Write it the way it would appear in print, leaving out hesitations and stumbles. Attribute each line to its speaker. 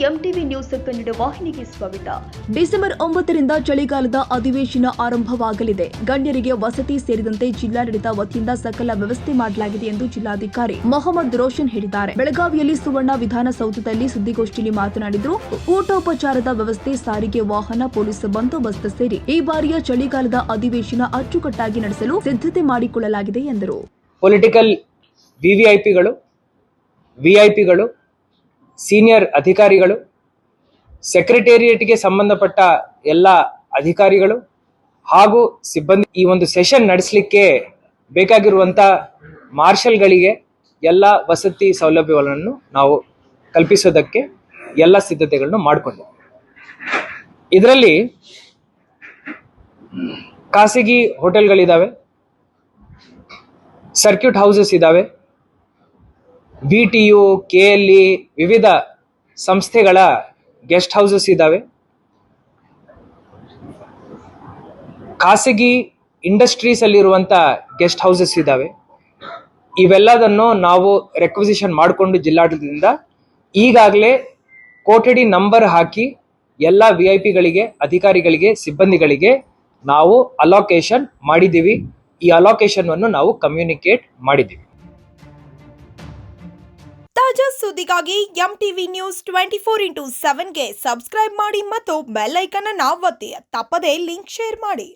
Speaker 1: MTV news Kannada ವಾಹಿನಿಗೆ ಸ್ವಾಗತ.
Speaker 2: December 9ರಿಂದ ಚಳಿಗಾಲದ ಅಧಿವೇಶನ ಆರಂಭವಾಗಲಿದೆ. ಗಣ್ಯರಿಗೆ ವಸತಿ ಸೇರಿದಂತೆ ಜಿಲ್ಲಾಡಳಿತ ವತಿಯಿಂದ ಸಕಲ ವ್ಯವಸ್ಥೆ ಮಾಡಲಾಗಿದೆ ಎಂದು ಜಿಲ್ಲಾಧಿಕಾರಿ ಮೊಹಮ್ಮದ್ ರೋಷನ್ ಹೇಳಿದ್ದಾರೆ. ಬೆಳಗಾವಿಯಲ್ಲಿ ಸುವರ್ಣ ವಿಧಾನಸೌಧದಲ್ಲಿ ಸುದ್ದಿಗೋಷ್ಠಿಯಲ್ಲಿ ಮಾತನಾಡಿದರು. ಊಟೋಪಚಾರದ ವ್ಯವಸ್ಥೆ, ಸಾರಿಗೆ ವಾಹನ, ಪೊಲೀಸ್ ಬಂದೋಬಸ್ತ್ ಸೇರಿ ಈ ಬಾರಿಯ ಚಳಿಗಾಲದ ಅಧಿವೇಶನ ಅಚ್ಚುಕಟ್ಟಾಗಿ ನಡೆಸಲು ಸಿದ್ಧತೆ ಮಾಡಿಕೊಳ್ಳಲಾಗಿದೆ ಎಂದರು.
Speaker 3: ಪೊಲಿಟಿಕಲ್ ವಿಐಪಿಗಳು, ಸೀನಿಯರ್ ಅಧಿಕಾರಿಗಳು, ಸೆಕ್ರೆಟೇರಿಯೇಟ್ಗೆ ಸಂಬಂಧಪಟ್ಟ ಎಲ್ಲ ಅಧಿಕಾರಿಗಳು ಹಾಗೂ ಸಿಬ್ಬಂದಿ ಈ ಒಂದು ಸೆಷನ್ ನಡೆಸಲಿಕ್ಕೆ ಬೇಕಾಗಿರುವಂತ ಮಾರ್ಷಲ್ಗಳಿಗೆ ಎಲ್ಲ ವಸತಿ ಸೌಲಭ್ಯಗಳನ್ನು ನಾವು ಕಲ್ಪಿಸೋದಕ್ಕೆ ಎಲ್ಲ ಸಿದ್ಧತೆಗಳನ್ನು ಮಾಡಿಕೊಂಡಿದ್ದೇವೆ. ಇದರಲ್ಲಿ ಖಾಸಗಿ ಹೋಟೆಲ್ಗಳಿದ್ದಾವೆ, ಸರ್ಕ್ಯೂಟ್ ಹೌಸಸ್ ಇದ್ದಾವೆ, BTU, KLE ವಿವಿಧ ಸಂಸ್ಥೆಗಳ ಗೆಸ್ಟ್ ಹೌಸಸ್ ಇದ್ದಾವೆ, ಖಾಸಗಿ ಇಂಡಸ್ಟ್ರೀಸ್ ಅಲ್ಲಿರುವಂತ ಗೆಸ್ಟ್ ಹೌಸಸ್ ಇದ್ದಾವೆ. ಇವೆಲ್ಲದನ್ನು ನಾವು ರೆಕ್ವಿಸಿಷನ್ ಮಾಡಿಕೊಂಡು ಜಿಲ್ಲಾಡಳಿತದಿಂದ ಈಗಾಗಲೇ ಕೊಠಡಿ ನಂಬರ್ ಹಾಕಿ ಎಲ್ಲ ವಿಐಪಿಗಳಿಗೆ, ಅಧಿಕಾರಿಗಳಿಗೆ, ಸಿಬ್ಬಂದಿಗಳಿಗೆ ನಾವು ಅಲೋಕೇಶನ್ ಮಾಡಿದ್ದೀವಿ. ಈ ಅಲೋಕೇಶನ್ ಅನ್ನು ನಾವು ಕಮ್ಯುನಿಕೇಟ್ ಮಾಡಿದ್ದೀವಿ.
Speaker 4: ತಾಜಾ ಸುದ್ದಿಗಾಗಿ ಎಂಟಿವಿ ನ್ಯೂಸ್ 24x7ಗೆ ಸಬ್ಸ್ಕ್ರೈಬ್ ಮಾಡಿ ಮತ್ತು ಬೆಲ್ ಐಕಾನ್ ಅನ್ನು ಒತ್ತಿ. ತಪ್ಪದೇ ಲಿಂಕ್ ಶೇರ್ ಮಾಡಿ.